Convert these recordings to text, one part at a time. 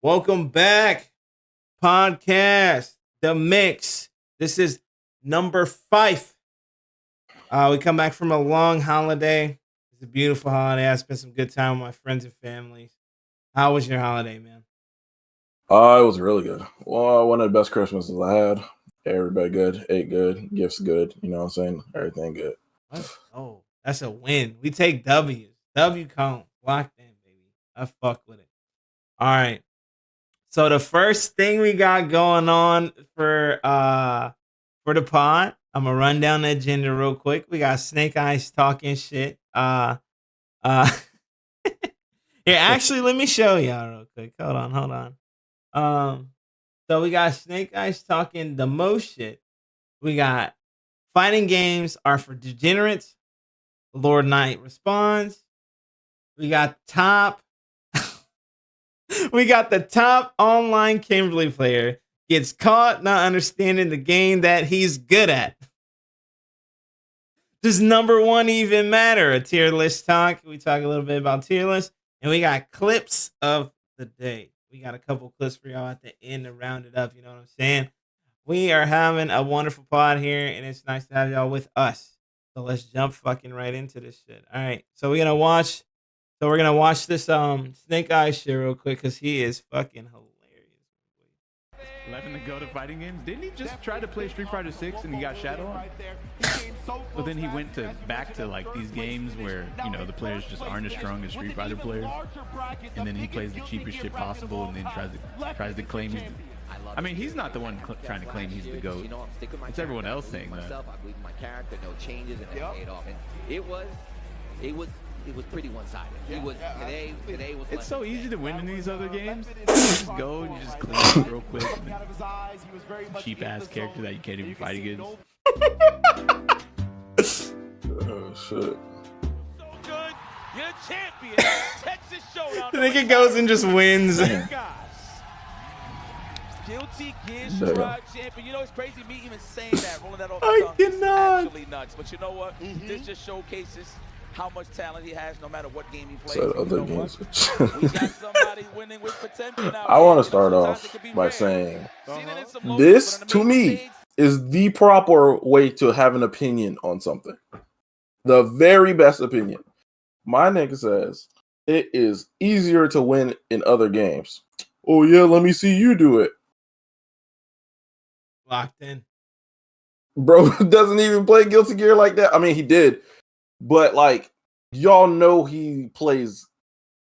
Welcome back, podcast, The Mix. This is number 5. We come back from a long holiday. It's a beautiful holiday. I spent some good time with my friends and families. How was your holiday, man? It was really good. Well, one of the best Christmases I had. Everybody good, ate good, gifts good. You know what I'm saying? Everything good. Oh, that's a win. We take W's. W count. Locked in, baby. I fuck with it. All right. So the first thing we got going on for the pod, I'm gonna run down the agenda real quick. We got Snake Eyes talking shit. Uh Here, actually, let me show y'all real quick. Hold on. So we got Snake Eyes talking the most shit. We got fighting games are for degenerates. Lord Knight responds. We got top. We got the top online Kimberly player gets caught not understanding the game that he's good at. Does number one even matter? A tier list talk. We talk a little bit about tier list. And we got clips of the day. We got a couple clips for y'all at the end to round it up. You know what I'm saying? We are having a wonderful pod here, and it's nice to have y'all with us. So let's jump fucking right into this shit. All right. So we're gonna watch this Snake Eyes shit real quick because he is fucking hilarious. 11 to go to fighting games. Didn't he just try to play Street Fighter 6 and he got shadowed on? But then he went back to like these games where, you know, the players just aren't as strong as Street Fighter players. And then he plays the cheapest shit possible and then tries to claim he's I mean, he's not the one trying to claim he's the GOAT. It's everyone else saying that. I believe my character, no changes, and it paid off. And it was pretty one-sided. Today was. It's so easy to win in these other games. You just go and you just clean it real quick. Cheap ass character that you can't even fight against. Oh shit! So good, you're a champion. Texas Showdown. I think it goes and just wins. Guilty Gear Strive champion. You know, it's crazy me even saying that, rolling that off the I tongue. cannot. It's actually nuts. But you know what? This just showcases how much talent he has no matter what game he plays. Said other games. We got somebody winning with potential now. I want to start off by saying this, to me, is the proper way to have an opinion on something. The very best opinion. My nigga says it is easier to win in other games. Oh yeah, let me see you do it. Locked in. Bro doesn't even play Guilty Gear like that. I mean, he did, but like y'all know he plays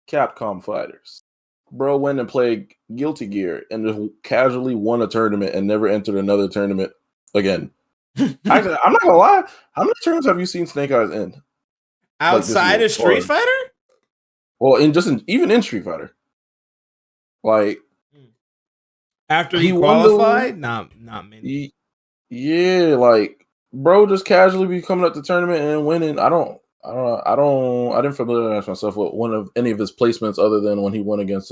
Capcom fighters. Bro went and played Guilty Gear and just casually won a tournament and never entered another tournament again. Actually, I'm not gonna lie. How many tournaments have you seen Snake Eyes in? Outside of Street Fighter? Well, even in Street Fighter. Like after he qualified? Not many. Yeah, like bro just casually be coming up the tournament and winning. I didn't familiarize myself with one of any of his placements other than when he went against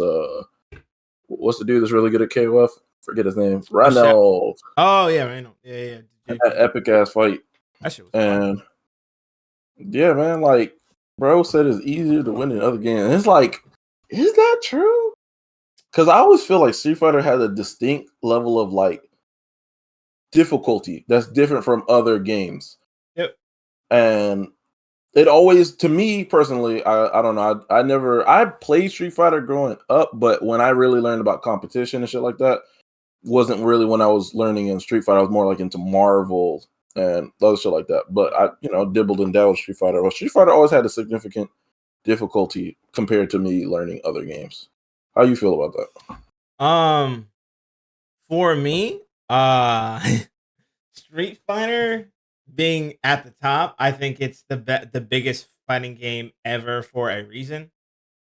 what's the dude that's really good at KOF? Forget his name. Randall. Oh yeah, I know. Yeah. That epic ass fight. That shit was and fun. Yeah, man, like bro said it's easier to win in other games. It's like, is that true? Because I always feel like Street Fighter has a distinct level of like difficulty that's different from other games. Yep. And it always, to me personally, I don't know. I played Street Fighter growing up, but when I really learned about competition and shit like that, wasn't really when I was learning in Street Fighter. I was more like into Marvel and other shit like that. But I, dibbled and dabbled Street Fighter. Well, Street Fighter always had a significant difficulty compared to me learning other games. How you feel about that? For me, Street Fighter being at the top, I think it's the biggest fighting game ever for a reason.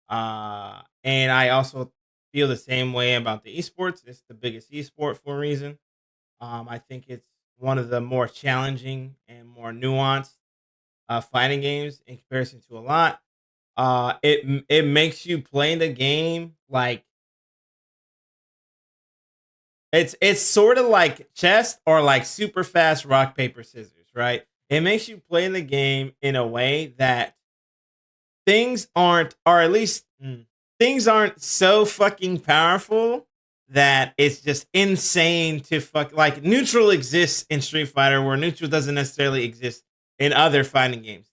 And I also feel the same way about the esports. It's the biggest esport for a reason. I think it's one of the more challenging and more nuanced fighting games in comparison to a lot. It makes you play the game like it's sort of like chess or like super fast rock paper scissors, right? It makes you play the game in a way that things aren't, or at least things aren't so fucking powerful that it's just insane to fuck. Like neutral exists in Street Fighter, where neutral doesn't necessarily exist in other fighting games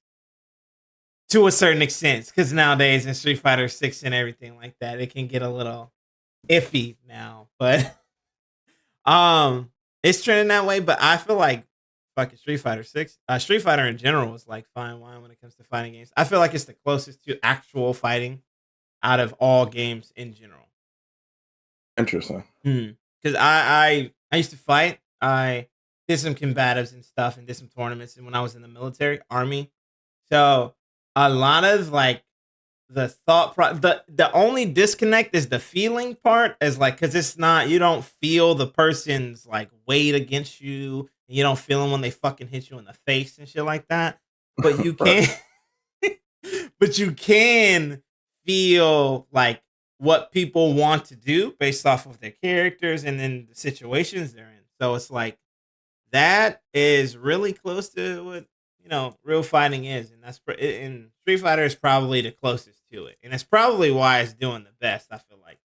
to a certain extent. Because nowadays in Street Fighter 6 and everything like that, it can get a little iffy now. But it's trending that way. But I feel like fucking Street Fighter 6, Street Fighter in general is like fine wine when it comes to fighting games. I feel like it's the closest to actual fighting out of all games in general. Interesting. Because I used to fight. I did some combatives and stuff and did some tournaments and when I was in the military, army. So a lot of like the the only disconnect is the feeling part, is like because it's not, you don't feel the person's like weight against you. And you don't feel them when they fucking hit you in the face and shit like that. But you can but you can feel like what people want to do based off of their characters and then the situations they're in. So it's like that is really close to what, you know, real fighting is, and and Street Fighter is probably the closest to it, and it's probably why it's doing the best. I feel like,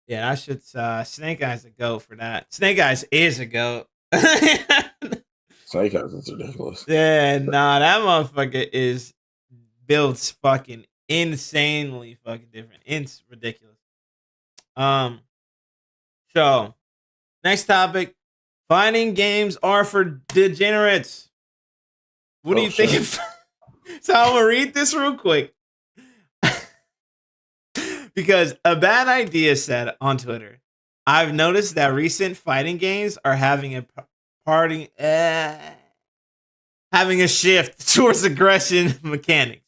yeah, I should. Snake Eyes a goat for that. Snake Eyes is a goat. Snake Eyes is ridiculous. Yeah, nah, that motherfucker builds fucking insanely fucking different. It's ridiculous. So next topic: fighting games are for degenerates. What do you think? So I'm gonna read this real quick because a bad idea said on Twitter. I've noticed that recent fighting games are having a having a shift towards aggression mechanics.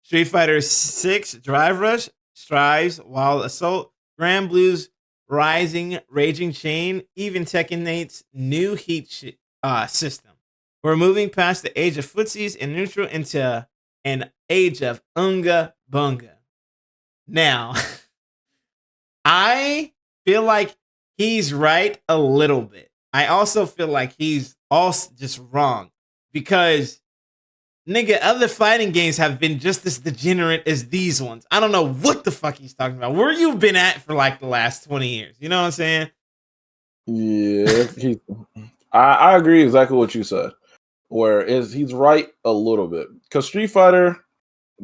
Street Fighter 6 Drive Rush strives while Assault Granblue's Rising Raging Chain, even Tekken 8's new heat system. We're moving past the age of footsies and neutral into an age of unga bunga. Now, I feel like he's right a little bit. I also feel like he's also just wrong because nigga, other fighting games have been just as degenerate as these ones. I don't know what the fuck he's talking about. Where you been at for like the last 20 years? You know what I'm saying? Yeah, I agree exactly what you said. Where he's right a little bit. Because Street Fighter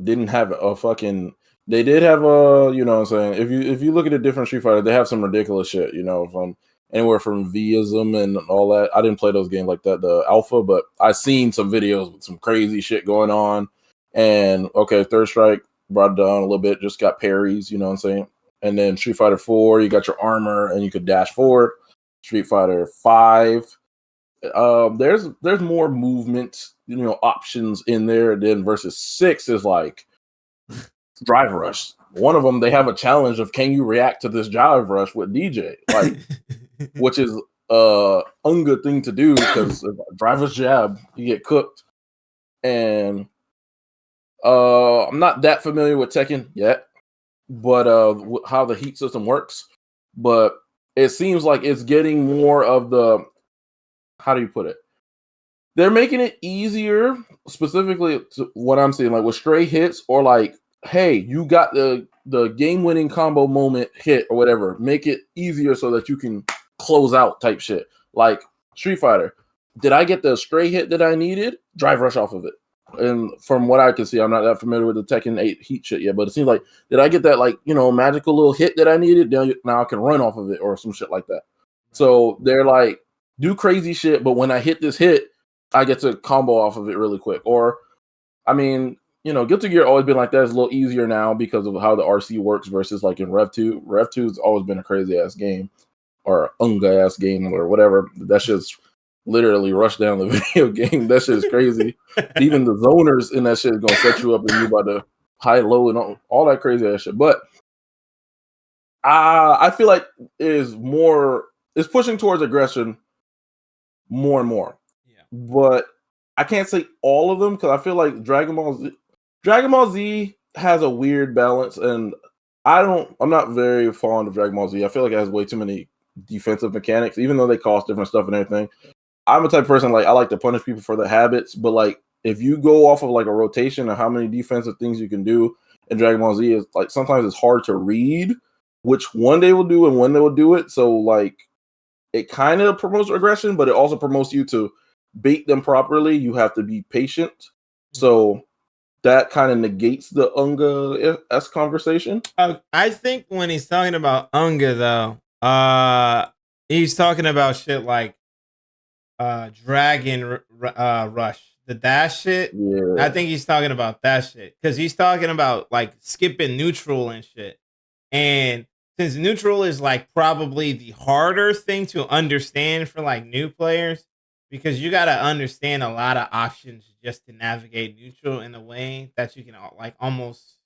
didn't have a fucking... They did have a, you know what I'm saying? If you look at a different Street Fighter, they have some ridiculous shit, you know, from anywhere from Vism and all that. I didn't play those games like that, the alpha, but I seen some videos with some crazy shit going on. And okay, Third Strike brought it down a little bit, just got parries, you know what I'm saying? And then Street Fighter 4, you got your armor and you could dash forward. Street Fighter 5, there's more movement, you know, options in there. Then versus 6 is like Drive Rush. One of them, they have a challenge of can you react to this Drive Rush with DJ, like, which is ungood thing to do because driver's jab, you get cooked. And I'm not that familiar with Tekken yet, but how the heat system works. But it seems like it's getting more of the, how do you put it? They're making it easier, specifically to what I'm seeing, like with stray hits or like, hey, you got the game-winning combo moment hit or whatever. Make it easier so that you can close out type shit. Like Street Fighter. Did I get the stray hit that I needed? Drive Rush off of it. And from what I can see, I'm not that familiar with the Tekken 8 heat shit yet, but it seems like, did I get that, like, you know, magical little hit that I needed? Now I can run off of it or some shit like that. So they're like, do crazy shit, but when I hit this hit, I get to combo off of it really quick. Or, I mean, you know, Guilty Gear always been like that. It's a little easier now because of how the RC works versus like in Rev 2. Rev 2 has always been a crazy ass game or unga ass game or whatever. That shit's literally rush down the video game. That shit is crazy. Even the zoners in that shit is gonna set you up and you about to high, low, and all that crazy ass shit. But I feel like it's pushing towards aggression more and more. Yeah. But I can't say all of them because I feel like Dragon Ball Z has a weird balance, and I'm not very fond of Dragon Ball Z. I feel like it has way too many defensive mechanics, even though they cost different stuff and everything. I'm a type of person, like, I like to punish people for their habits, but like if you go off of like a rotation of how many defensive things you can do in Dragon Ball Z, is like sometimes it's hard to read which one they will do and when they will do it. So like it kind of promotes aggression, but it also promotes you to bait them properly. You have to be patient. So that kind of negates the Unga-esque conversation. I think when he's talking about Unga though, he's talking about shit like Dragon Rush, the dash shit. Yeah. I think he's talking about that shit because he's talking about like skipping neutral and shit. And since neutral is like probably the harder thing to understand for like new players, because you got to understand a lot of options just to navigate neutral in a way that you can like almost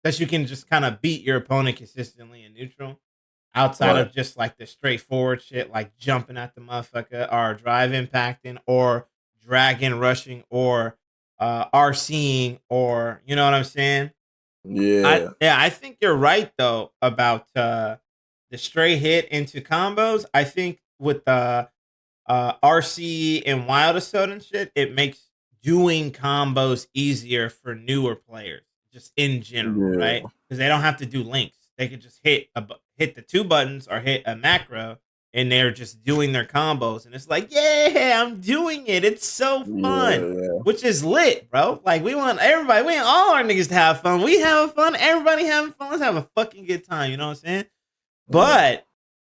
that you can just kind of beat your opponent consistently in neutral outside of just like the straightforward shit like jumping at the motherfucker or drive impacting or dragon rushing or RCing or you know what I'm saying? Yeah. I think you're right though about the stray hit into combos. I think with the RC and Wild Assault and shit, it makes doing combos easier for newer players, just in general, right? Because they don't have to do links; they could just hit the two buttons or hit a macro, and they're just doing their combos, and it's like, yeah, I'm doing it. It's so fun, which is lit, bro. Like we want everybody, we want all our niggas to have fun. We having fun, everybody having fun. Let's have a fucking good time. You know what I'm saying? But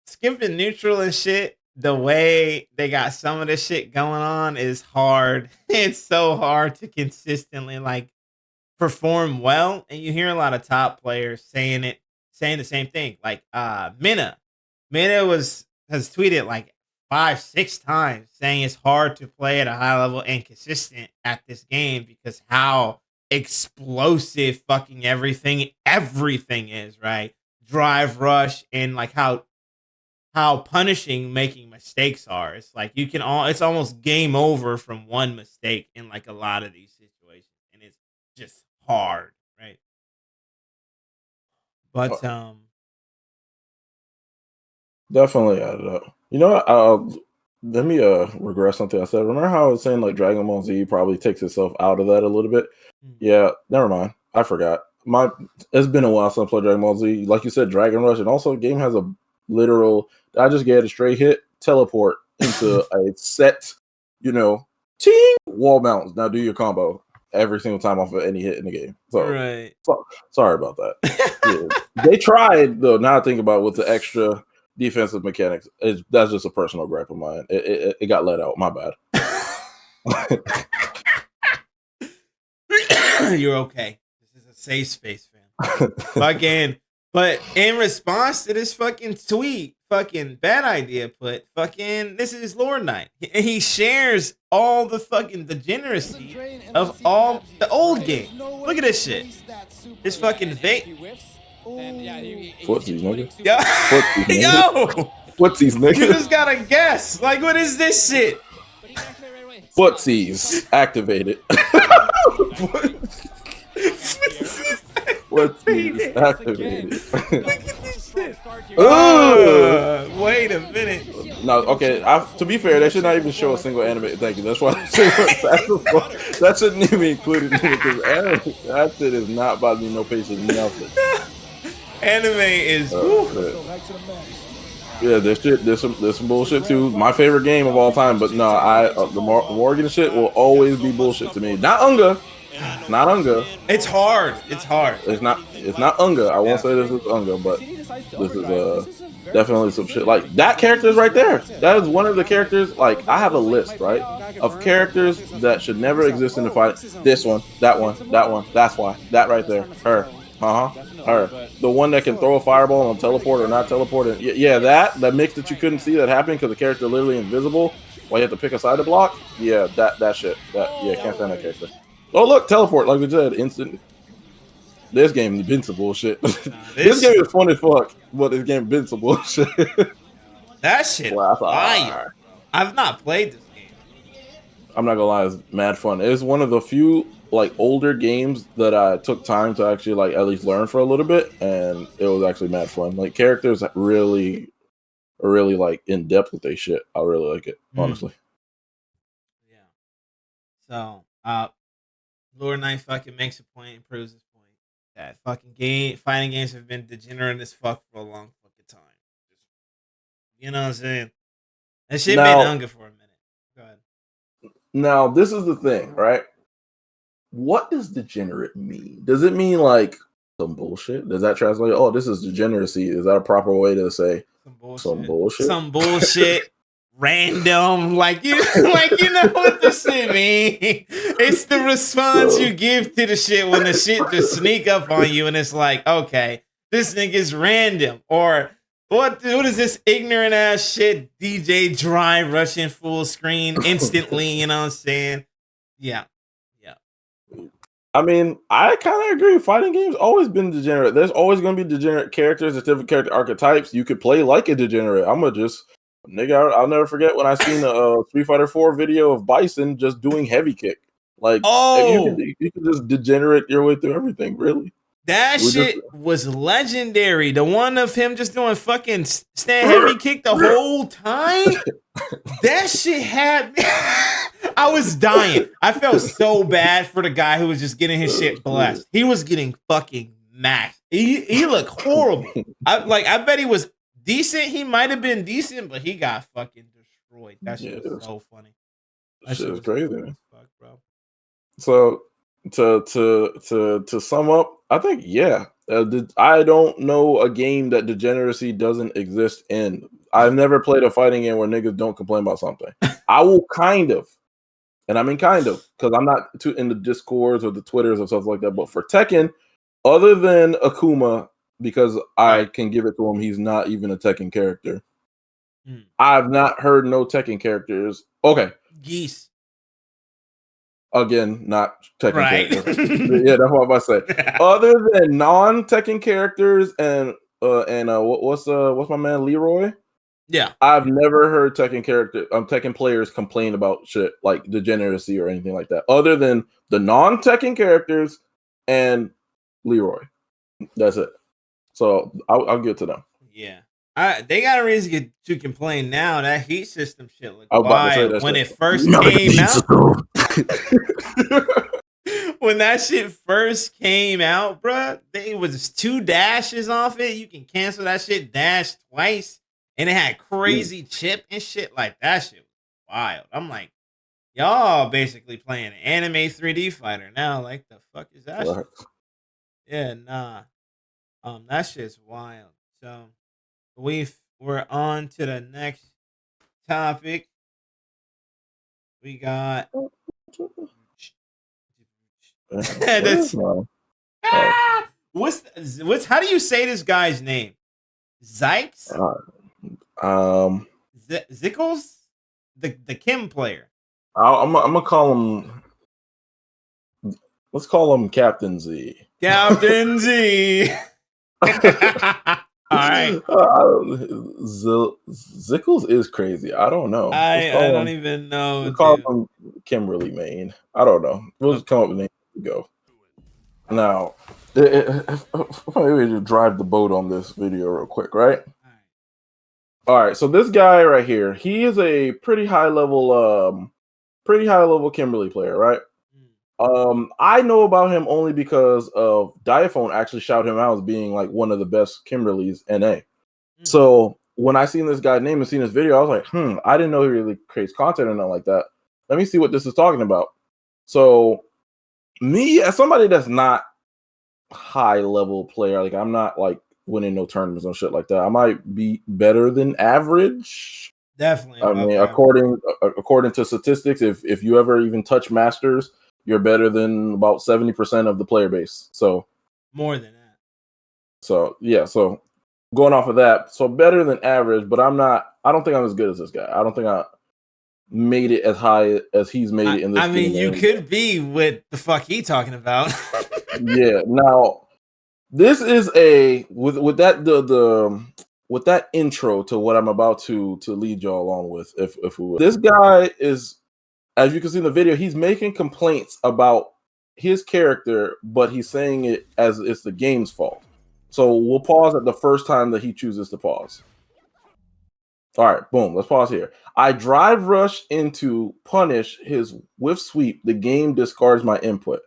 skipping neutral and shit, the way they got some of this shit going on is hard. It's so hard to consistently like perform well. And you hear a lot of top players saying the same thing. Like Minna has tweeted like 5-6 times saying it's hard to play at a high level and consistent at this game because how explosive fucking everything is, right? Drive rush and like how punishing making mistakes are. It's like it's almost game over from one mistake in like a lot of these situations, and it's just hard, right? But definitely added up. You know what? Let me regress something I said. Remember how I was saying like Dragon Ball Z probably takes itself out of that a little bit? Yeah, never mind. I forgot. It's been a while since I played Dragon Ball Z. Like you said, Dragon Rush, and also the game has a literal. I just get a straight hit, teleport into a set, ting wall mounts. Now do your combo every single time off of any hit in the game. So, sorry about that. They tried though. Now I think about with the extra defensive mechanics. That's just a personal gripe of mine. It got let out. My bad. You're okay. This is a safe space, fam. But in response to this fucking tweet, fucking bad idea this is Lord Knight. He shares all the fucking degeneracy of all the old game. Look at this shit. This fucking vape. Footsies, nigga. Yo! Footsies, nigga. You just gotta guess. Like, what is this shit? Footsies activated. Footsies activated. Look at this shit. Wait a minute. No, okay. To be fair, they should not even show a single anime. Thank you. That's why that shouldn't even be included because that shit is not about me. No patience, nothing. Anime is. Yeah, there's some bullshit too. My favorite game of all time, but no, the Morgan shit will always be bullshit to me. Not Unga. It's hard. It's not Unga. I won't say this is Unga, but this is definitely some shit. Like that character is right there. That is one of the characters. Like I have a list, right, of characters that should never exist in the fight. This one, that one, that one. That's why. That right there. Her. Her. The one that can throw a fireball and teleport or not teleport. And yeah, that mix that you couldn't see that happened because the character literally invisible while you have to pick a side to block. Yeah, that shit. Can't stand that character. Oh look, teleport, like we said, instant. This game been some bullshit. This game is fun as fuck, but this game been some bullshit. That shit fire. I've not played this game. I'm not gonna lie, it's mad fun. It's one of the few like older games that I took time to actually like at least learn for a little bit, and it was actually mad fun. Like characters really like in depth with their shit. I really like it, honestly. Yeah. So Lord Knight fucking makes a point and proves his point. That fucking fighting games have been degenerate as fuck for a long fucking time. You know what I'm saying? That shit been Now, hunger for a minute. Go ahead. now this is the thing, right? What does degenerate mean? Does it mean like some bullshit? Does that translate? Oh, this is degeneracy. Is that a proper way to say Some bullshit. some bullshit? Some bullshit. Random, like you know what the shit mean. It's the response you give to the shit when the shit just sneak up on you, and it's like, okay, this nigga's random, or what is this ignorant ass shit? DJ dry rushing full screen instantly. You know what I'm saying? Yeah. I mean, I kind of agree. Fighting games always been degenerate. There's always going to be degenerate characters, different character archetypes. You could play like a degenerate. I'm gonna just nigga. I'll never forget when I seen a Street Fighter 4 video of Bison just doing heavy kick. Like, you can just degenerate your way through everything. Really, that shit was legendary. The one of him just doing fucking stand heavy kick the whole time. That shit had me. I was dying. I felt so bad for the guy who was just getting his shit blessed. He was getting fucking maxed. He looked horrible. I bet he was decent. He might have been decent, but he got fucking destroyed. That shit was so funny. That shit was crazy, man. Fuck, bro. So to sum up, I think I don't know a game that degeneracy doesn't exist in. I've never played a fighting game where niggas don't complain about something. I will kind of, and I mean kind of, because I'm not too in the Discords or the Twitters or stuff like that. But for Tekken, other than Akuma, because I can give it to him, he's not even a Tekken character. I've not heard no Tekken characters. Okay, Geese. Again, not Tekken characters. Yeah, that's what I'm about to say. Other than non-Tekken characters and what's my man Leroy? Yeah, I've never heard Tekken players complain about shit like degeneracy or anything like that. Other than the non-Tekken characters and Leroy, that's it. So I'll get to them. Yeah, they got a reason to complain now. That heat system shit looked wild when it first came out. When that shit first came out, bruh, there was 2 dashes off it. You can cancel that shit dash twice. And it had crazy chip and shit like that. Shit was wild. I'm like, y'all basically playing an anime 3D fighter now. Like, the fuck is that shit? Yeah, nah. That shit's wild. So we're on to the next topic. We got what's how do you say this guy's name? Zykes? Zickles? The Kim player. I'm gonna call him. Let's call him Captain Z. Captain Z. All right. Zickles is crazy. I don't know. I don't even know. We'll call him Kimberly Maine. I don't know. We'll just come up with names to go. Now, maybe just drive the boat on this video real quick, right? All right. So this guy right here, he is a pretty high level Kimberly player, right? I know about him only because of Diaphone actually shouted him out as being like one of the best Kimberlys NA. So when I seen this guy's name and seen this video, I was like, I didn't know he really creates content or nothing like that. Let me see what this is talking about. So me, as somebody that's not high level player, like I'm not like winning no tournaments and shit like that. I might be better than average. Definitely. I mean, according to statistics, if you ever even touch Masters, you're better than about 70% of the player base. So more than that. So yeah, so going off of that, so better than average, but I don't think I'm as good as this guy. I don't think I made it as high as he's made it in this. I mean, you could be with the fuck he talking about. Yeah. Now, this is with that intro to what I'm about to lead y'all on with. If we will. This guy is, as you can see in the video, he's making complaints about his character, but he's saying it as it's the game's fault. So we'll pause at the first time that he chooses to pause. All right, boom. Let's pause here. I drive rush into punish his whiff sweep. The game discards my input.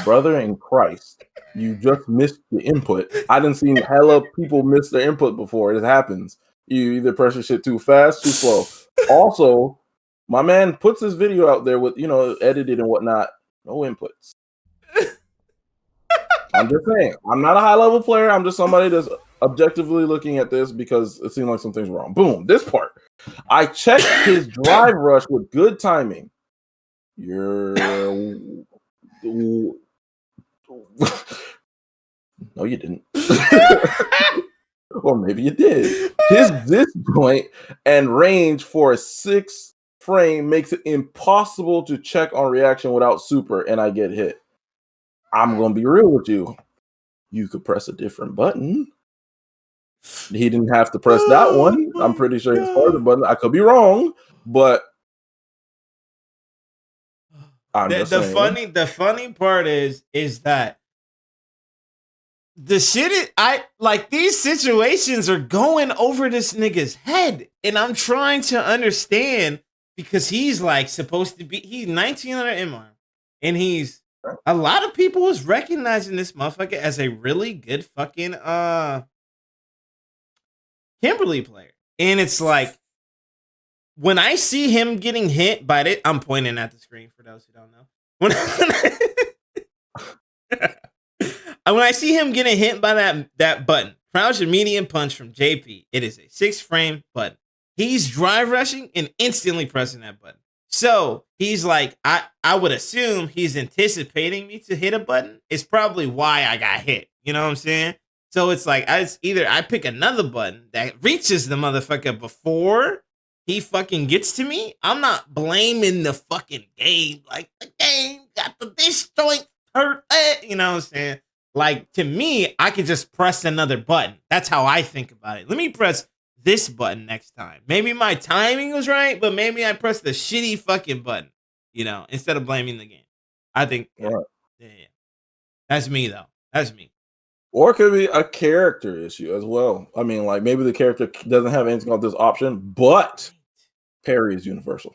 brother in Christ, you just missed the input. I didn't see hella people miss their input before. It happens. You either press your shit too fast, too slow. Also, my man puts his video out there with, edited and whatnot. No inputs. I'm just saying, I'm not a high level player. I'm just somebody that's objectively looking at this because it seemed like something's wrong. Boom, this part. I checked his drive rush with good timing. No, you didn't. Or maybe you did. His disjoint and range for a 6 frame makes it impossible to check on reaction without super, and I get hit. I'm gonna be real with you. You could press a different button. He didn't have to press that one. I'm pretty sure it's part of the button. I could be wrong, but I'm just saying. The funny part is that the shit is, these situations are going over this nigga's head, and I'm trying to understand because he's like supposed to be, he's 1900 MR, and he's, a lot of people was recognizing this motherfucker as a really good fucking Kimberly player. And it's like, when I see him getting hit by it, I'm pointing at the screen for those who don't know. When I see him getting hit by that button, crouch and medium punch from JP, it is a 6 frame button. He's drive rushing and instantly pressing that button. So he's like, I would assume he's anticipating me to hit a button. It's probably why I got hit. You know what I'm saying? So it's like, I pick another button that reaches the motherfucker before he fucking gets to me. I'm not blaming the fucking game. Like, the game got this joint hurt. You know what I'm saying? Like, to me, I could just press another button. That's how I think about it. Let me press this button next time. Maybe my timing was right, but maybe I pressed the shitty fucking button, instead of blaming the game. I think, yeah. That's me, though. That's me. Or it could be a character issue as well. I mean, like, maybe the character doesn't have anything on this option, but parry is universal.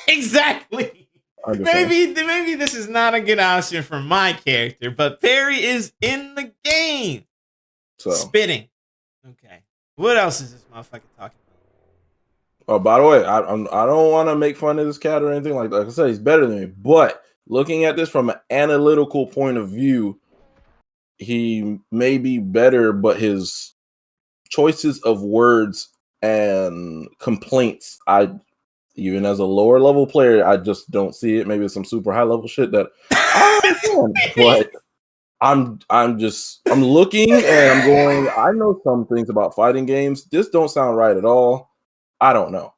Exactly. Maybe this is not a good option for my character, but parry is in the game. So spitting. Okay. What else is this motherfucker talking about? Oh, by the way, I don't want to make fun of this cat or anything like that. Like I said, he's better than me. But looking at this from an analytical point of view, he may be better, but his choices of words and complaints, even as a lower level player, I just don't see it. Maybe it's some super high level shit that I understand, but I'm looking and I'm going, I know some things about fighting games. This don't sound right at all. I don't know.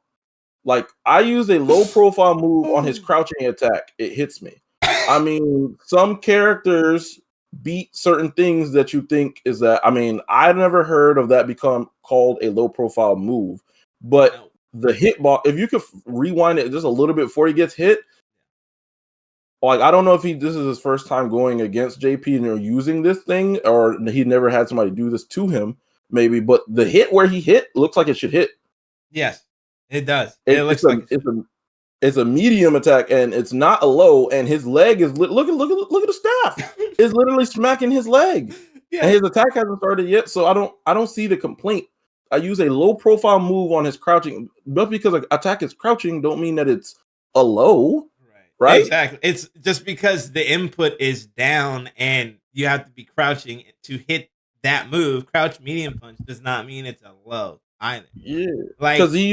Like, I use a low profile move on his crouching attack. It hits me. I mean, some characters beat certain things that you think is that. I mean, I've never heard of that become called a low profile move, but the hitbox, if you could rewind it just a little bit before he gets hit, like, I don't know if this is his first time going against JP and using this thing, or he never had somebody do this to him, maybe, but the hit where he hit looks like it should hit. Yes, it does. It's a medium attack, and it's not a low, and his leg is look at the staff. It's literally smacking his leg. Yeah. And his attack hasn't started yet, so I don't see the complaint. I use a low profile move on his crouching, but because an attack is crouching don't mean that it's a low. Right? Exactly. It's just because the input is down and you have to be crouching to hit that move. Crouch medium punch does not mean it's a low either. Yeah. Like, because he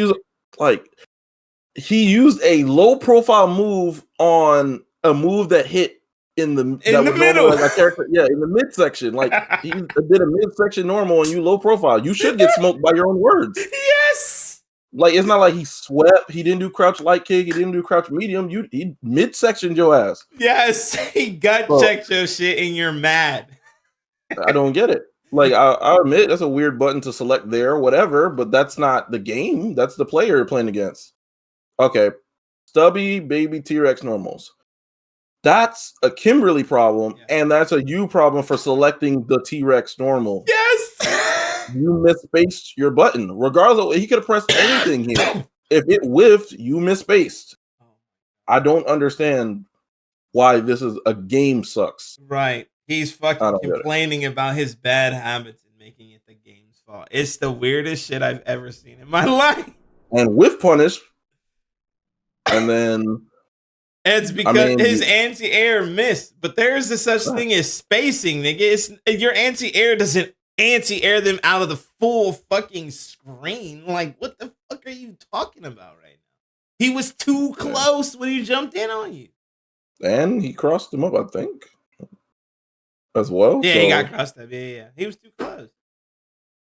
used a low profile move on a move that hit in the middle, like a character, in the midsection. Like, he did a midsection normal and you low profile. You should get smoked by your own words. Yes. Like, it's not like he swept. He didn't do crouch light kick. He didn't do crouch medium. He midsection your ass. Yes, he gut checked your shit and you're mad. I don't get it. Like, I admit that's a weird button to select there, whatever, but that's not the game. That's the player you're playing against. Okay, stubby baby T-Rex normals. That's a Kimberly problem, and that's a you problem for selecting the T-Rex normal. Yes! You misspaced your button. Regardless, he could have pressed anything here. If it whiffed, you misspaced. I don't understand why this is a game sucks. Right. He's I fucking don't get it. complaining about his bad habits and making it the game's fault. It's the weirdest shit I've ever seen in my life. And with punish, and then It's because his anti-air missed, but there is a such thing as spacing, nigga. Your anti-air doesn't anti-air them out of the full fucking screen. Like, what the fuck are you talking about right now? He was too close when he jumped in on you. And he crossed him up, I think, as well. Yeah, so he got crossed up. Yeah. He was too close.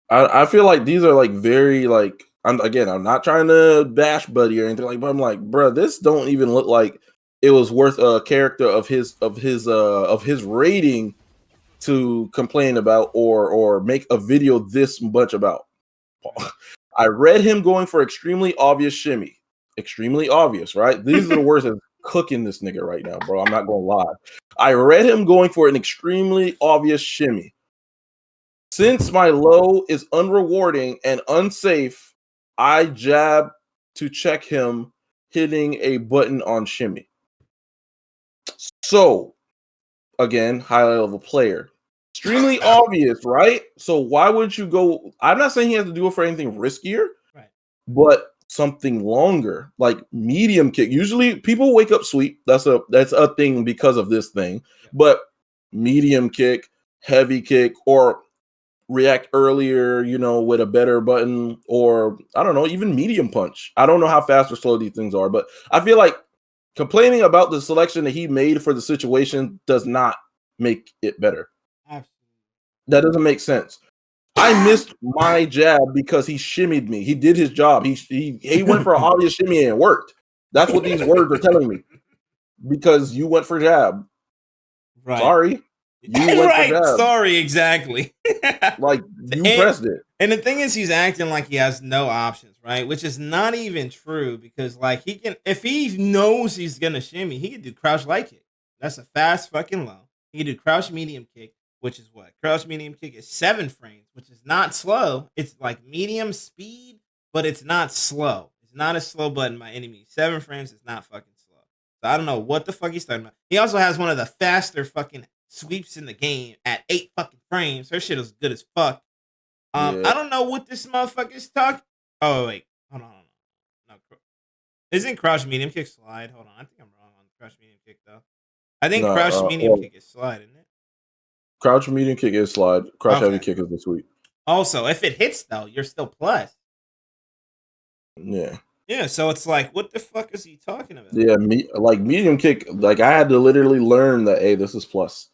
I feel like these are like very like I'm not trying to bash Buddy or anything like, but I'm like, bro, this don't even look like it was worth a character of his rating to complain about or make a video this much about. I read him going for extremely obvious shimmy. Extremely obvious, right? These are the words of cooking this nigga right now, bro. I'm not gonna lie. I read him going for an extremely obvious shimmy. Since my low is unrewarding and unsafe, I jab to check him hitting a button on shimmy. So, again, high level player. Extremely obvious, right? So why would you go? I'm not saying he has to do it for anything riskier, right? But something longer, like medium kick. Usually people wake up sweep. That's a thing because of this thing. Yeah. But medium kick, heavy kick, or react earlier, with a better button, or I don't know, even medium punch. I don't know how fast or slow these things are, but I feel like complaining about the selection that he made for the situation does not make it better. Absolutely. That doesn't make sense. I missed my jab because he shimmied me. He did his job. He went for an obvious shimmy and it worked. That's what these words are telling me. Because you went for jab. Right. Sorry. You went for jab. Sorry, exactly. Like you pressed it. And the thing is, he's acting like he has no options, right? Which is not even true because, like, he can, if he knows he's gonna shimmy, he can do crouch light kick. That's a fast fucking low. He can do crouch medium kick, which is what? Crouch medium kick is 7 frames, which is not slow. It's like medium speed, but it's not slow. It's not a slow button by any means. 7 frames is not fucking slow. So I don't know what the fuck he's talking about. He also has one of the faster fucking sweeps in the game at 8 fucking frames. Her shit is good as fuck. I don't know what this motherfucker's talking. Oh wait, hold on. No, isn't crouch medium kick slide? Hold on, I think I'm wrong on crouch medium kick though. I think crouch medium kick is slide, isn't it? Crouch medium kick is slide. Crouch heavy kick is the sweep. Also, if it hits though, you're still plus. Yeah. Yeah, so it's like, what the fuck is he talking about? Yeah, like medium kick, like I had to literally learn that, hey, this is plus.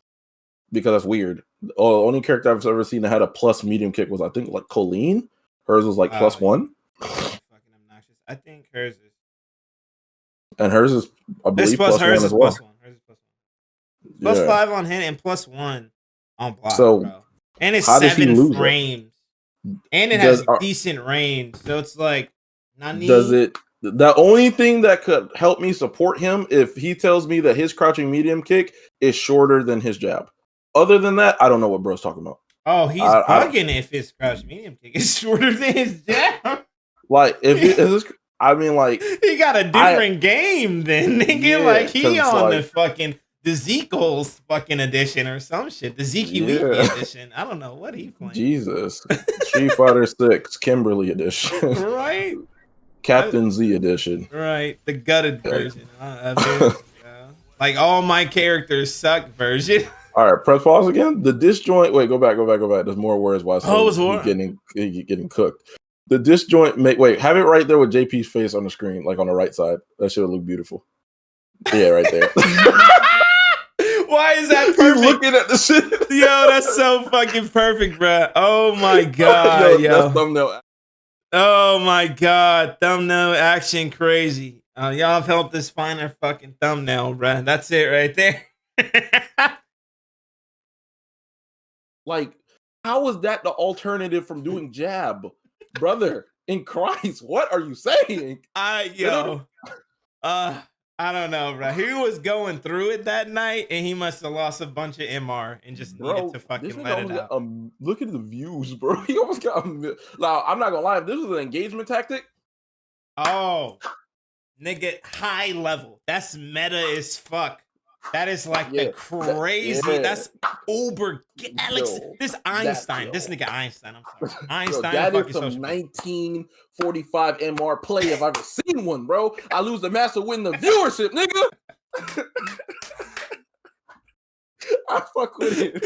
Because that's weird. Oh, the only character I've ever seen that had a plus medium kick was, I think, like Colleen. Hers was like +1. Fucking obnoxious. I think hers is. And hers is, I believe, plus hers +1 is as well. +1. Hers is +1. +5 on hit and +1 on block. So, bro. And it's 7 frames. And it has decent range. So it's like, does it? The only thing that could help me support him if he tells me that his crouching medium kick is shorter than his jab. Other than that, I don't know what bro's talking about. Oh, he's bugging if his crouch medium kick is shorter than his jab. Like, I mean, like, he got a different game then, nigga. Yeah, like, he on the fucking the Zeko's fucking edition or some shit. The Zeke Wiki edition. I don't know what he playing. Jesus. Street Fighter 6 Kimberly edition. Right? Captain Z edition. Right. The gutted version. Like, all my characters suck version. All right, press pause again. The disjoint. Wait, go back. There's more words. Why? Getting cooked. The disjoint. Have it right there with JP's face on the screen, like on the right side. That should look beautiful. Yeah, right there. Why is that perfect? He's looking at the shit. Yo, that's so fucking perfect, bro. Oh my god, yo. That's thumbnail. Oh my god, thumbnail action crazy. Y'all have helped us find our fucking thumbnail, bro. That's it right there. Like, how is that the alternative from doing jab? Brother, in Christ, what are you saying? I don't know, bro. He was going through it that night, and he must have lost a bunch of MR and just needed to fucking let it out. Look at the views, bro. He almost got. Now, I'm not gonna lie. If this was an engagement tactic, oh, nigga, high level. That's meta as fuck. That is like the crazy. That's uber galaxy. Yo, This Einstein. This yo. nigga Einstein. I'm sorry. Yo, Einstein. that fucking is some social media. 1945 MR play if I've ever seen one, bro. I lose the match to win the viewership, nigga. I fuck with it.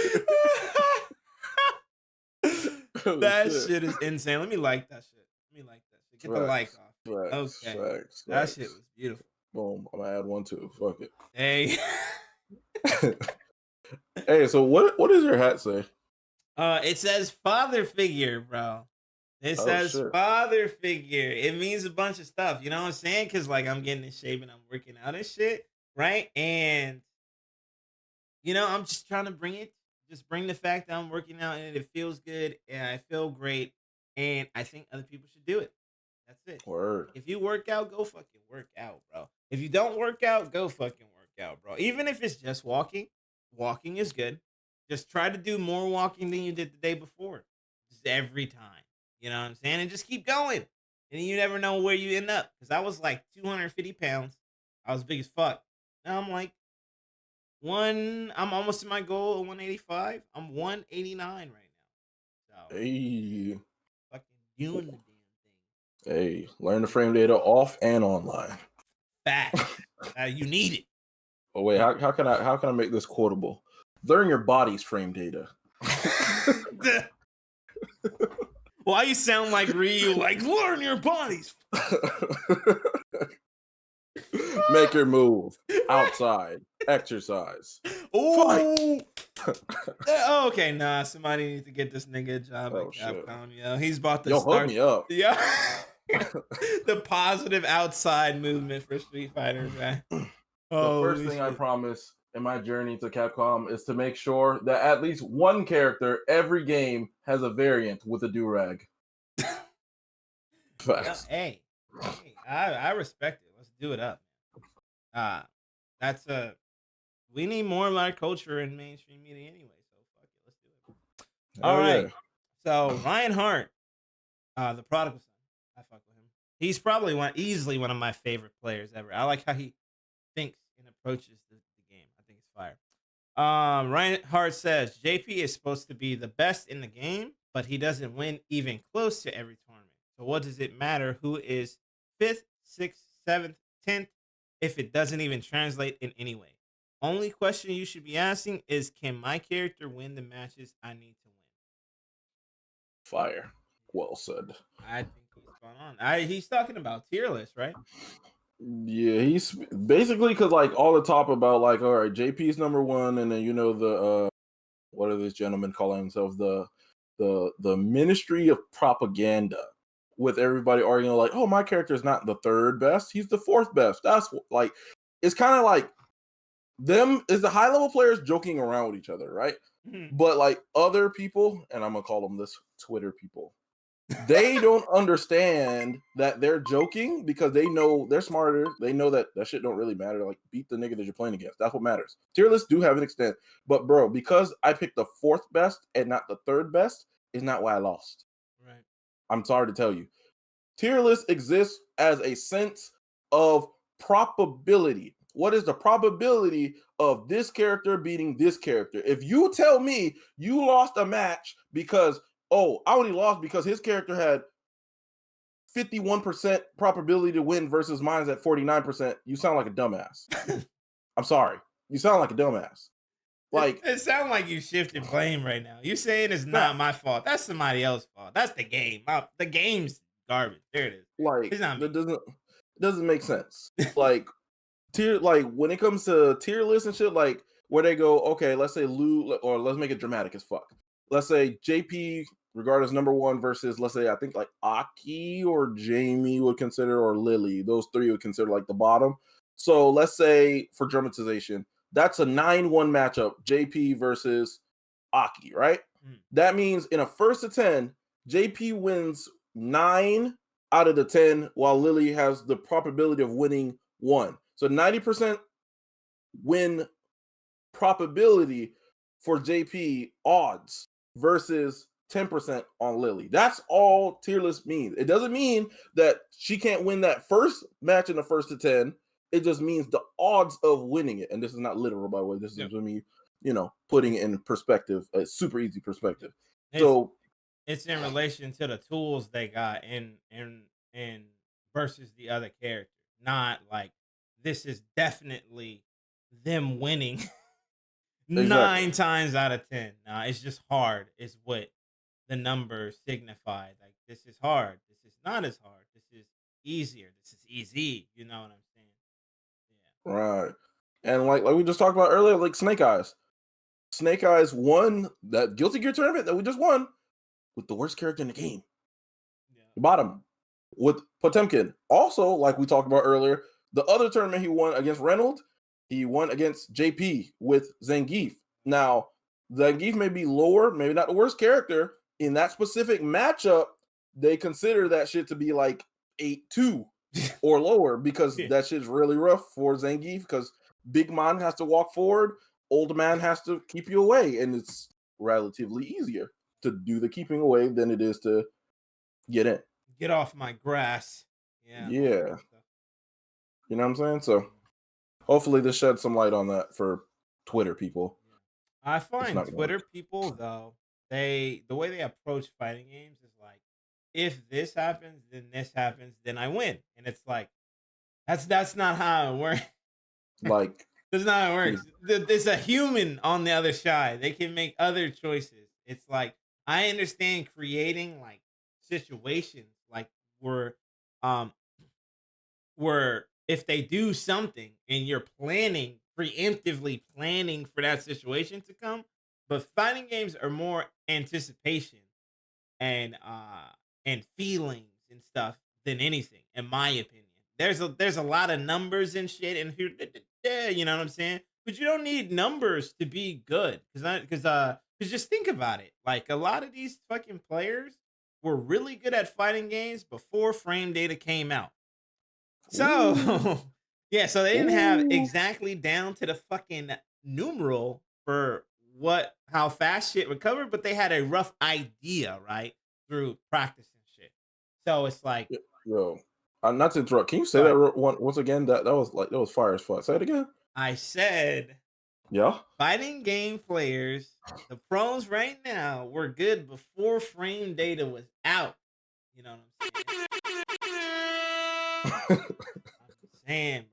That shit is insane. Let me like that shit. Get the like off. Facts. That shit was beautiful. Boom. I'm gonna add one too. Fuck it. Hey. Hey, so what does your hat say? It says father figure, bro. It says father figure. It means a bunch of stuff. You know what I'm saying? Because like I'm getting in shape and I'm working out and shit, right? And you know, I'm just trying to bring the fact that I'm working out and it feels good and I feel great. And I think other people should do it. That's it. Word. If you work out, go fucking work out, bro. If you don't work out, go fucking work out, bro. Even if it's just walking is good. Just try to do more walking than you did the day before. Just every time. You know what I'm saying? And just keep going. And you never know where you end up. Because I was like 250 pounds. I was big as fuck. Now I'm like I'm almost to my goal of 185. I'm 189 right now. So Hey. fucking doing the damn thing. Hey, learn the frame data off and online. Back. You need it. Oh wait, how can I make this quotable? Learn your body's frame data. Why you sound like Ryu? Like learn your bodies. Make your move outside. Exercise. Oh. Okay, nah. Somebody needs to get this nigga a job at Capcom. Yo, he's about to start. Hook me up. Yeah. The positive outside movement for Street Fighter, man. The first thing I promise in my journey to Capcom is to make sure that at least one character every game has a variant with a do-rag. Facts. Hey, I respect it. Let's do it up. We need more of our culture in mainstream media anyway. So fuck it, let's do it. All right. So Ryan Hart, the prodigal son. I fuck with him. He's probably easily one of my favorite players ever. I like how he thinks and approaches the game. I think it's fire. Ryan Hart says JP is supposed to be the best in the game, but he doesn't win even close to every tournament. So what does it matter who is 5th, 6th, 7th, 10th if it doesn't even translate in any way? Only question you should be asking is, can my character win the matches I need to win? Fire. Well said. I think he's spot on. He's talking about tier list, right? Yeah, he's basically because like all the talk about like, all right, JP's number one, and then you know the what are these gentlemen calling themselves, the Ministry of Propaganda, with everybody arguing like, oh, my character is not the 3rd best, he's the 4th best. That's like, it's kind of like them is the high level players joking around with each other, right? Mm-hmm. But like other people, and I'm gonna call them this Twitter people, they don't understand that they're joking because they know they're smarter. They know that shit don't really matter. Like, beat the nigga that you're playing against. That's what matters. Tier lists do have an extent, but bro, because I picked the 4th best and not the 3rd best is not why I lost. Right. I'm sorry to tell you. Tier list exists as a sense of probability. What is the probability of this character beating this character? If you tell me you lost a match because, oh, I only lost because his character had 51% probability to win versus mine's at 49%, you sound like a dumbass. I'm sorry. You sound like a dumbass. Like, it sounds like you shifted blame right now. You're saying it's not my fault. That's somebody else's fault. That's the game. The game's garbage. There it is. Like, it's not it doesn't make sense. Like, when it comes to tier lists and shit, like where they go, okay, let's say Lou, or let's make it dramatic as fuck. Let's say JP regarded as number 1 versus, let's say, I think like Aki or Jamie would consider, or Lily. Those 3 would consider like the bottom. So let's say for dramatization, that's a 9-1 matchup, JP versus Aki, right? That means in a 1st to 10, JP wins 9 out of the 10, while Lily has the probability of winning 1. So 90% win probability for JP odds versus 10% on Lily. That's all tier list means. It doesn't mean that she can't win that first match in the 1st to 10 It just means the odds of winning it. And this is not literal, by the way. This is me, putting it in perspective, a super easy perspective. It's in relation to the tools they got in versus the other characters. Not like this is definitely them winning 9 times out of 10. Nah, it's just hard. It's what the numbers signify. Like this is hard. This is not as hard. This is easier. This is easy. You know what I'm saying? Yeah. Right. And like we just talked about earlier, like Snake Eyes. Snake Eyes won that Guilty Gear tournament that we just won with the worst character in the game. Yeah. Bottom with Potemkin. Also, like we talked about earlier, the other tournament he won against Reynolds, he won against JP with Zangief. Now, Zangief may be lower, maybe not the worst character. In that specific matchup, they consider that shit to be like 8-2 or lower because that shit's really rough for Zangief because big man has to walk forward, old man has to keep you away, and it's relatively easier to do the keeping away than it is to get in. Get off my grass. Yeah. Yeah. You know what I'm saying? So hopefully this sheds some light on that for Twitter people. I find Twitter people, though, the way they approach fighting games is like, if this happens, then this happens, then I win. And it's like, that's not how it works. Like, that's not how it works. There's a human on the other side. They can make other choices. It's like, I understand creating like situations like where if they do something and you're preemptively planning for that situation to come, but fighting games are more anticipation and feelings and stuff than anything, in my opinion. There's a lot of numbers and shit, and you know what I'm saying? But you don't need numbers to be good, because just think about it. Like a lot of these fucking players were really good at fighting games before frame data came out. So yeah, so they didn't have exactly down to the fucking numeral for how fast shit recovered, but they had a rough idea, right? Through practice and shit. So it's like, yo, not to interrupt. Can you say that once again? That was fire as fuck. Say it again. I said, yeah, fighting game players, the pros right now, were good before frame data was out. You know what I'm saying? Bro.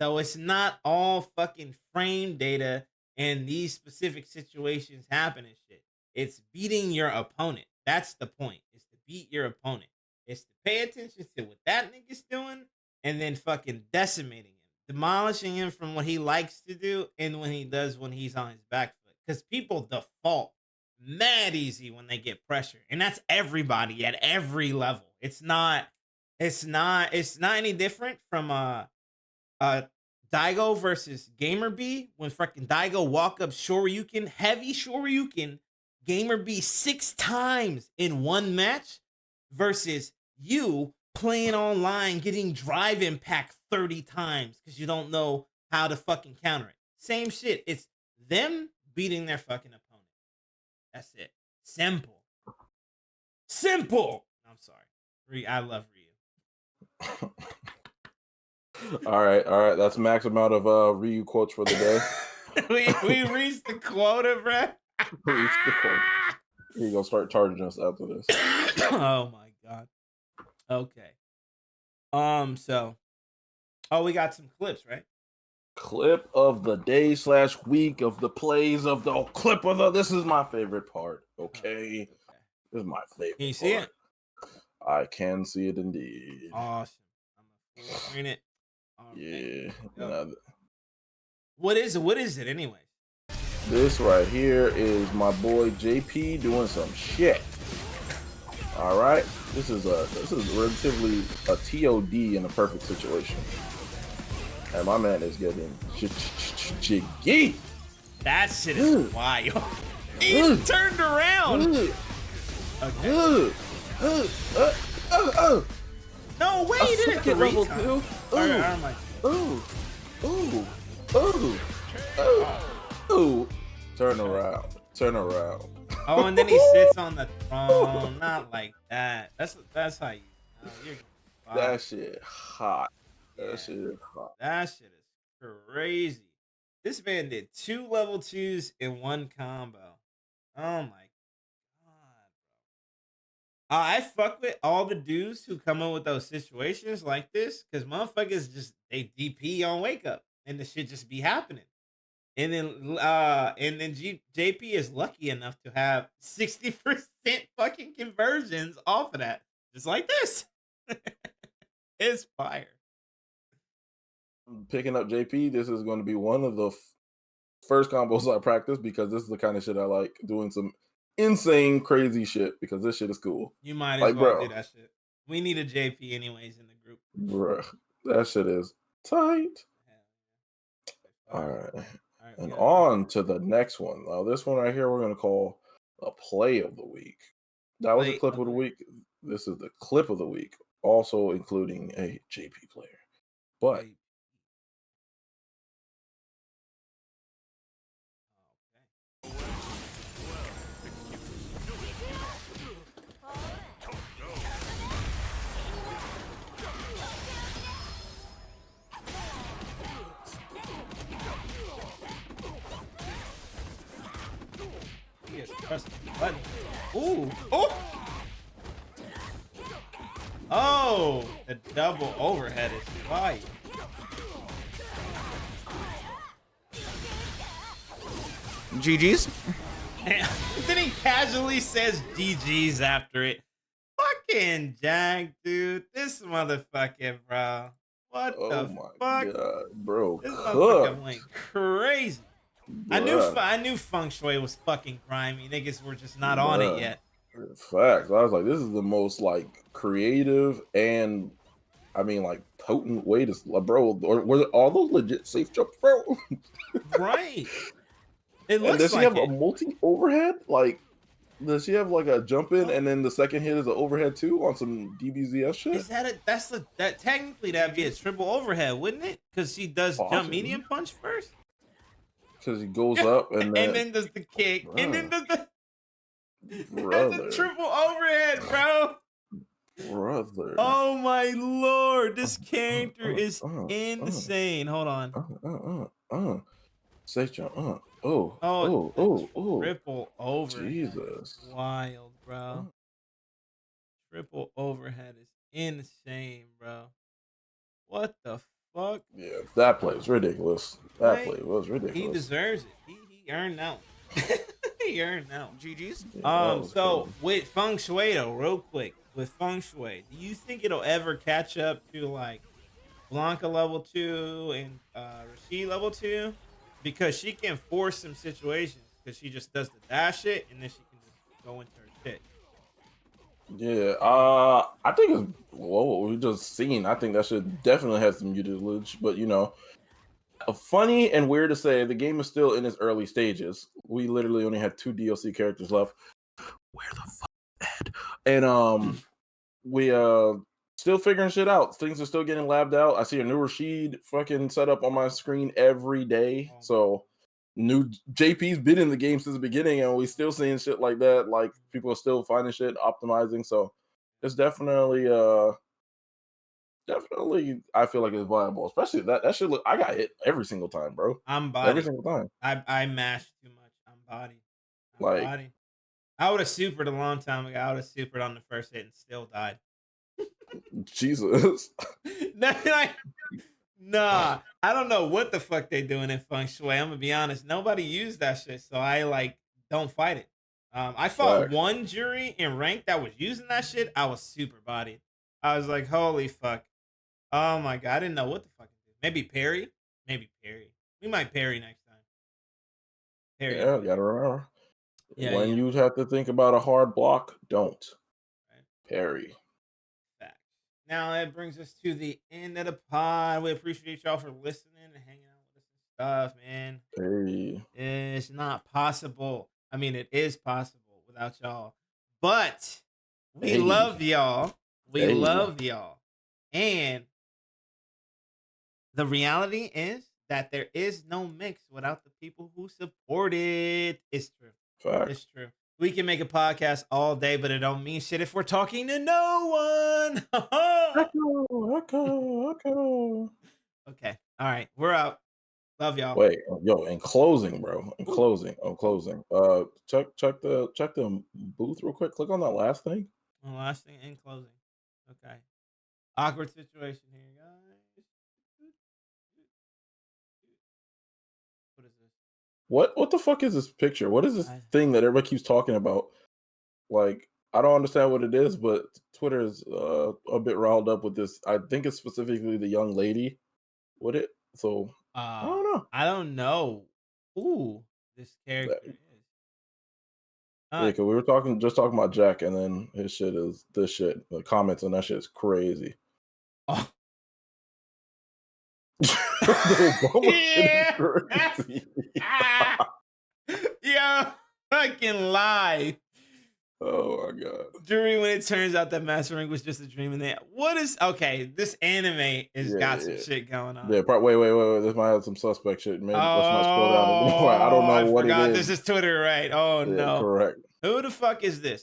So it's not all fucking frame data and these specific situations happen and shit. It's beating your opponent. That's the point. It's to beat your opponent. It's to pay attention to what that nigga's doing and then fucking decimating him, demolishing him from what he likes to do and when he's on his back foot. Because people default mad easy when they get pressure. And that's everybody at every level. It's not any different from Daigo versus Gamer B. When fucking Daigo walk up Shoryuken, heavy Shoryuken, Gamer B 6 times in one match versus you playing online getting drive impact 30 times because you don't know how to fucking counter it. Same shit. It's them beating their fucking opponent. That's it. Simple. I'm sorry. I love Ryu. All right. That's max amount of Ryu quotes for the day. we reached the quota, bro. He's gonna start charging us after this. Oh my god. Okay. We got some clips, right? Clip of the day / week of the plays of the clip of the. This is my favorite part. Okay. This is my favorite. Can you see it? I can see it indeed. Awesome. I'm gonna full screen it. Yeah. What is it anyway? This right here is my boy JP doing some shit. All right, this is relatively a TOD in a perfect situation, and my man is getting jiggy. That shit is wild. He turned around. Okay. No way, he didn't get level 2. Ooh. Turn around. Oh, and then he sits on the throne. Not like that. That's how you. You're that shit hot. Yeah, That shit is hot. that shit is crazy. This man did 2 level 2s in 1 combo. Oh my god. I fuck with all the dudes who come up with those situations like this because motherfuckers just they DP on wake up and the shit just be happening. And then JP is lucky enough to have 60% fucking conversions off of that. Just like this. It's fire. Picking up JP, this is going to be one of the first combos I practice because this is the kind of shit I like, doing some insane, crazy shit because this shit is cool. You might as Like, well bro, do that shit. We need a JP anyways in the group. bro, that shit is tight. All All right. right, And yeah. on to the next one. Now, this one right here, we're going to call a play of the week. That was a Play clip of of the the week. This is the clip of the week, also including a JP player. But JP. He is pressing the button. Ooh. Oh. Oh, the double overhead is fire. GG's. And then he casually says GG's after it. Fucking Jack, dude. This motherfucking bro. What oh the my fuck? god, bro, This motherfucker went cooked. crazy. Bruh, I knew Feng Shui was fucking grimy. Niggas were just not on it bruh. yet. Facts. I was like, this is the most like creative and I mean like potent way to, bro. Or were all those legit safe jumps, bro? Right. It And looks does she like have a it. multi overhead? Like, does she have like a jump in and then the second hit is an overhead too on some DBZS shit? Is that technically that'd be a triple overhead, wouldn't it? Because she does jump Possibly. medium punch first. Because he goes up and then, does the kick. And then does the that's a brother, triple overhead, bro. brother. Oh my lord, this character is insane. Hold on. Safe jump. Oh, Oh. triple overhead. Jesus. Is wild, bro. Triple overhead is insane, bro. What the fuck? Yeah, that play was ridiculous. That Right? play was ridiculous. He deserves it. He earned that one. He earned that one. GG's. Yeah, that was So crazy. with Feng Shui though, real quick, with Feng Shui, do you think it'll ever catch up to like Blanca level 2 and Rashid level 2? Because she can force some situations because she just does the dash it and then she can just go into her shit. Yeah, I think it's what we just seen. I think that should definitely have some utility, but you know, funny and weird to say, the game is still in its early stages. We literally only had 2 DLC characters left. Where the fuck Ed? And we still figuring shit out. Things are still getting labbed out. I see a new Rashid fucking setup on my screen every day. So new JP's been in the game since the beginning, and we still seeing shit like that. Like people are still finding shit, optimizing. So it's definitely I feel like it's viable. Especially that shit look, I got hit every single time, bro. I'm body. Every single time. I mashed too much. I'm body. Like, body. I would have supered a long time ago. I would have supered on the first hit and still died. Jesus. Nah, I don't know what the fuck they doing in Feng Shui. I'm gonna be honest. Nobody used that shit, so I like don't fight it. I fought Facts. one jury in rank that was using that shit. I was super bodied. I was like, holy fuck. Oh my god, I didn't know what the fuck to do. Maybe parry. Maybe parry. We might parry next time. Parry. Yeah, you gotta remember. Yeah, when yeah. you have to think about a hard block, don't. Right. Parry. Fact. Now that brings us to the end of the pod. We appreciate y'all for listening and hanging out with us and stuff, man. Hey. It's not possible. I mean, it is possible without y'all. But we love y'all. We love y'all. And the reality is that there is no mix without the people who support it. It's true. Facts. It's true. We can make a podcast all day, but it don't mean shit if we're talking to no one. Okay. All right. We're out. Love y'all. Wait, yo, in closing, bro. In closing. Check the booth real quick. Click on that last thing. Last thing in closing. Okay. Awkward situation here, guys. What is this? What the fuck is this picture? What is this thing that everybody keeps talking about? Like, I don't understand what it is, but Twitter is a bit riled up with this. I think it's specifically the young lady with it. So I don't know. I don't know who this character is. Yeah, because we were talking about Jack, and then his shit is this shit. The comments on that shit is crazy. Oh. The Obama shit is crazy. Yeah, fucking lie. Oh my god. Dream when it turns out that Master Rank was just a dream, and this anime has got some shit going on. Yeah, wait. This might have some suspect shit. Man, let's not scroll down anymore. I don't know what it is. This is Twitter, right? Oh no. Correct. Who the fuck is this?